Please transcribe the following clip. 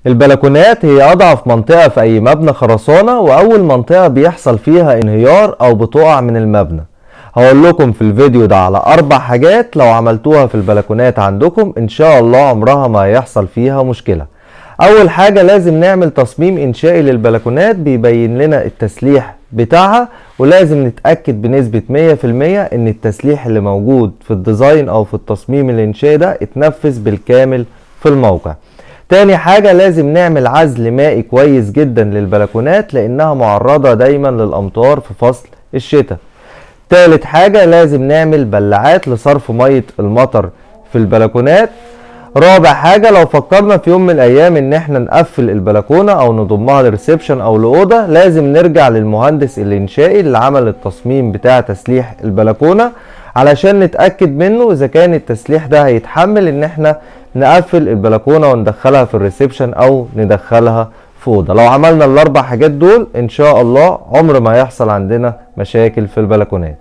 البلكونات هي أضعف منطقة في أي مبنى خرسانة، وأول منطقة بيحصل فيها انهيار أو بتقع من المبنى. هقول لكم في الفيديو ده على 4 حاجات لو عملتوها في البلكونات عندكم إن شاء الله عمرها ما هيحصل فيها مشكلة. أول حاجة لازم نعمل تصميم إنشائي للبلكونات بيبين لنا التسليح بتاعها، ولازم نتأكد بنسبة 100% إن التسليح اللي موجود في الديزاين أو في التصميم الإنشائي ده اتنفذ بالكامل في الموقع. تاني حاجة لازم نعمل عزل مائي كويس جدا للبلكونات لأنها معرضة دايما للأمطار في فصل الشتاء. تالت حاجة لازم نعمل بلعات لصرف مية المطر في البلكونات. رابع حاجة لو فكرنا في يوم من الأيام إن احنا نقفل البلكونة أو نضمها لريسبشن أو لأوضة، لازم نرجع للمهندس الإنشائي اللي عمل التصميم بتاع تسليح البلكونة علشان نتأكد منه إذا كان التسليح ده هيتحمل إن احنا نقفل البلكونة وندخلها في الريسبشن أو ندخلها في أوضة. لو عملنا ال4 حاجات دول إن شاء الله عمر ما يحصل عندنا مشاكل في البلكونات.